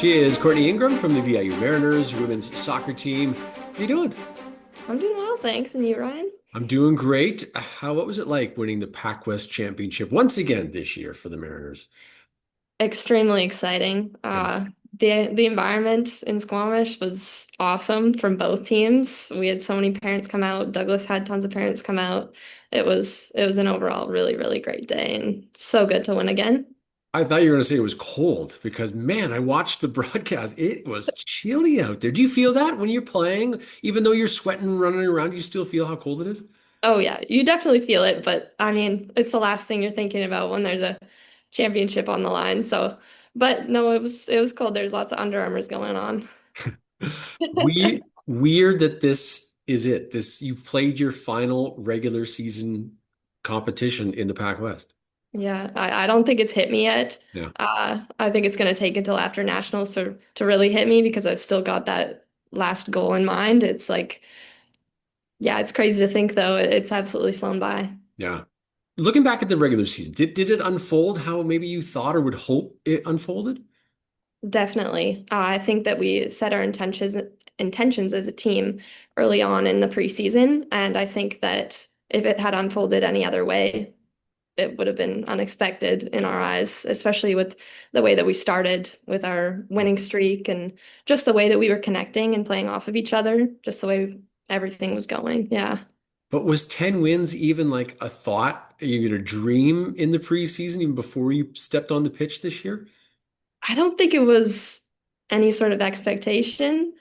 She is Courtney Ingram from the VIU Mariners women's soccer team. How you doing? I'm doing well, thanks. And you, Ryan? I'm doing great. What was it like winning the PACWEST championship once again this year for the Mariners? Extremely exciting. Yeah. The environment in Squamish was awesome from both teams. We had so many parents come out. Douglas had tons of parents come out. It was an overall really great day and so good to win again. I thought you were going to say it was cold because, man, I watched the broadcast. It was chilly out there. Do you feel that when you're playing? Even though you're sweating and running around, you still feel how cold it is? Oh yeah, you definitely feel it, but I mean, it's the last thing you're thinking about when there's a championship on the line. So, but no, it was cold. There's lots of Under Armours going on. Weird that this is it. You've played your final regular season competition in the Pac West. Yeah, I don't think it's hit me yet. Yeah. I think it's going to take until after nationals to really hit me because I've still got that last goal in mind. It's like, yeah, it's crazy to think though. It's absolutely flown by. Yeah. Looking back at the regular season, did it unfold how maybe you thought or would hope it unfolded? Definitely. I think that we set our intentions as a team early on in the preseason, and I think that if it had unfolded any other way, it would have been unexpected in our eyes, especially with the way that we started with our winning streak and just the way that we were connecting and playing off of each other, just the way everything was going. Yeah. But was 10 wins even like a thought? Are you going to dream in the preseason even before you stepped on the pitch this year? I don't think it was any sort of expectation.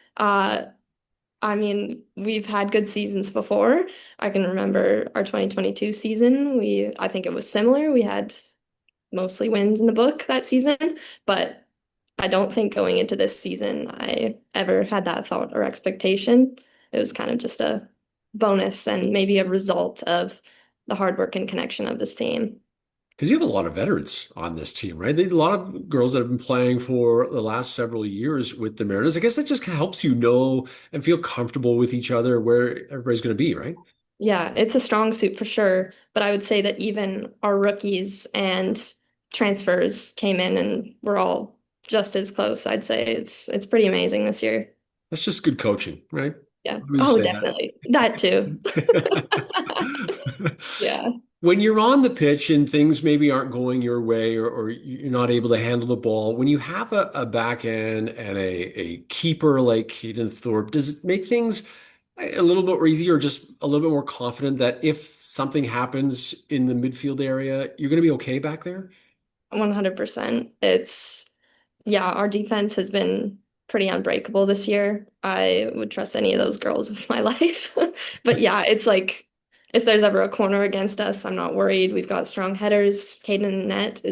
I mean, we've had good seasons before. I can remember our 2022 season. I think it was similar. We had mostly wins in the book that season, but I don't think going into this season I ever had that thought or expectation. It was kind of just a bonus and maybe a result of the hard work and connection of this team. Because you have a lot of veterans on this team, right? A lot of girls that have been playing for the last several years with the Mariners. I guess that just kind of helps you know and feel comfortable with each other where everybody's going to be, right? Yeah, it's a strong suit for sure, but I would say that even our rookies and transfers came in and we're all just as close. I'd say it's pretty amazing this year. That's just good coaching, right? Yeah. I would just Oh, say definitely. That too. that. Yeah. When you're on the pitch and things maybe aren't going your way or you're not able to handle the ball, when you have a back end and a keeper like Hayden Thorpe, does it make things a little bit easier or just a little bit more confident that if something happens in the midfield area, you're going to be okay back there? 100%. Yeah, our defense has been pretty unbreakable this year. I would trust any of those girls with my life. But yeah, it's like if there's ever a corner against us, I'm not worried. We've got strong headers. Kaden Net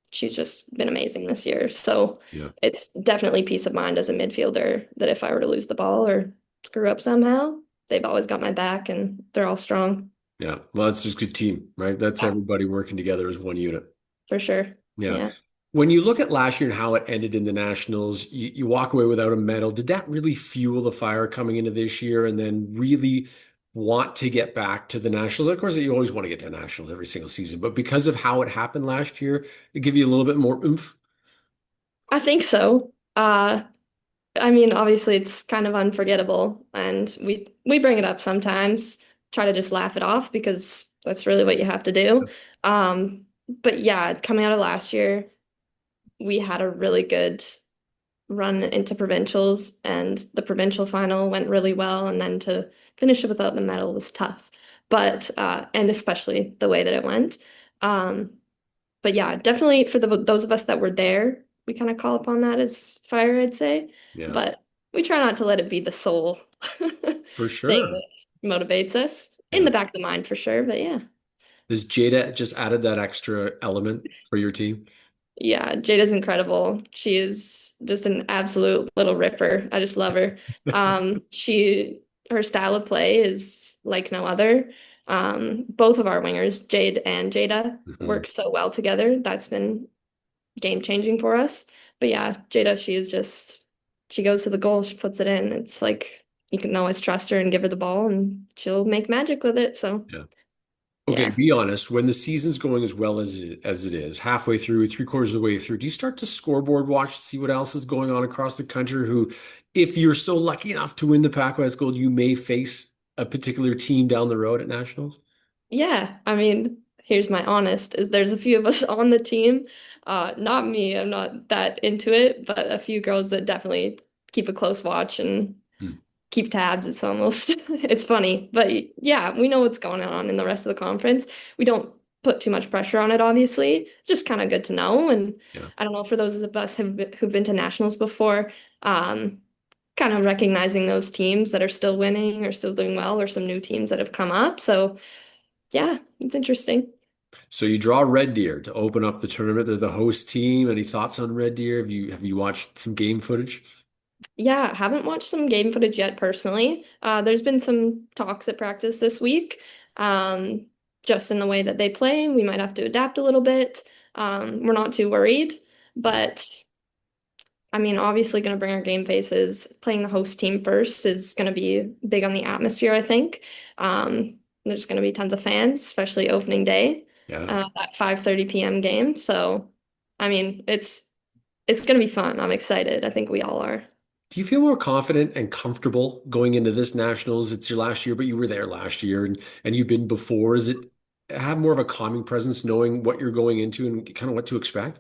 she's just been amazing this year. So Yeah. it's definitely peace of mind as a midfielder that if I were to lose the ball or screw up somehow, they've always got my back and they're all strong. Yeah. Well, that's just good team, right? That's Yeah, everybody working together as one unit. for sure. Yeah. Yeah. When you look at last year and how it ended in the Nationals, you walk away without a medal. Did that really fuel the fire coming into this year and then really want to get back to the Nationals? Of course, you always want to get to Nationals every single season, but because of how it happened last year, it give you a little bit more oomph. I think so. I mean, obviously it's kind of unforgettable and we bring it up sometimes, try to just laugh it off because that's really what you have to do. But yeah, coming out of last year, we had a really good run into provincials and the provincial final went really well and then to finish it without the medal was tough. But and especially the way that it went. Um, but yeah, definitely for those of us that were there, we kind of call upon that as fire, I'd say. Yeah, But we try not to let it be the sole for thing sure. that motivates us in Yeah. the back of the mind for sure. But yeah. Has Jada just added that extra element for your team? Yeah, Jada's incredible. She is just an absolute little ripper. I just love her. Her style of play is like no other. Both of our wingers, Jade and Jada, Mhm. work so well together. That's been game changing for us. But yeah, Jada, she goes to the goal, she puts it in. It's like you can always trust her and give her the ball and she'll make magic with it. So Yeah. Okay, Yeah. be honest. When the season's going as well as it is, halfway through, three-quarters of the way through, do you start to scoreboard watch to see what else is going on across the country? Who, if you're so lucky enough to win the PACWEST Gold, you may face a particular team down the road at nationals? Yeah, I mean, here's my honest, is there's a few of us on the team. Not me, I'm not that into it, but a few girls that definitely keep a close watch and Hmm. keep tabs. It's almost it's funny. But yeah, we know what's going on in the rest of the conference. We don't put too much pressure on it, obviously. It's just kind of good to know. And Yeah. I don't know, for those of us who've been to nationals before, um, kind of recognizing those teams that are still winning or still doing well, or some new teams that have come up. So yeah, it's interesting. So you draw Red Deer to open up the tournament. They're the host team. Any thoughts on Red Deer? Have you watched some game footage? Yeah, haven't watched some game footage yet personally. There's been some talks at practice this week. Um, just in the way that they play, we might have to adapt a little bit. We're not too worried, Yeah. but I mean, obviously going to bring our game faces. Playing the host team first is going to be big on the atmosphere, I think. There's going to be tons of fans, especially opening day, Yeah. at 5:30 p.m. game. So, I mean, it's going to be fun. I'm excited. I think we all are. Do you feel more confident and comfortable going into this nationals? It's your last year, but you were there last year and you've been before. Is it have more of a calming presence knowing what you're going into and kind of what to expect?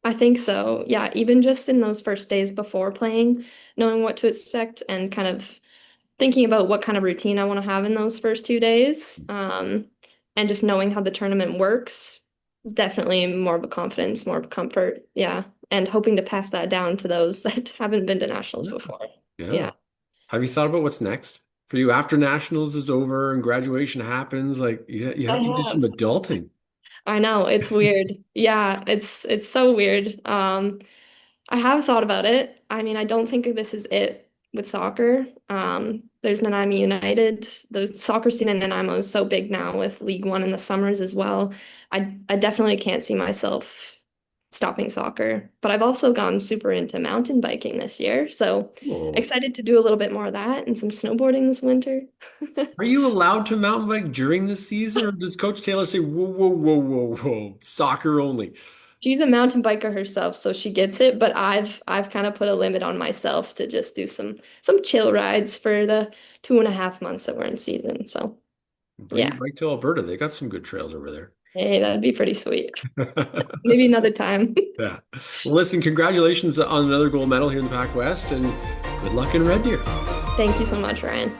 I think so. Yeah, even just in those first days before playing, knowing what to expect and kind of thinking about what kind of routine I want to have in those first 2 days, and just knowing how the tournament works, definitely more of a confidence, more of a comfort. Yeah, and hoping to pass that down to those that haven't been to nationals Yeah. before. Yeah. Yeah, Have you thought about what's next for you after nationals is over and graduation happens? Like you I have to do some have. adulting. I know, it's weird. Yeah, it's so weird. I have thought about it. I mean, I don't think this is it with soccer. There's Nanaimo United. The soccer scene in Nanaimo is so big now with League One in the summers as well. I definitely can't see myself stopping soccer. But I've also gone super into mountain biking this year, so Oh. excited to do a little bit more of that and some snowboarding this winter. Are you allowed to mountain bike during the season, or does Coach Taylor say, whoa, whoa, whoa, whoa, whoa, soccer only? She's a mountain biker herself, so she gets it, but I've kind of put a limit on myself to just do some chill rides for the 2.5 months that we're in season. So Bring your yeah. bike to Alberta. They got some good trails over there. Hey, that'd be pretty sweet. Maybe another time. Yeah. Well, listen, congratulations on another gold medal here in the Pac West and good luck in Red Deer. Thank you so much, Ryan.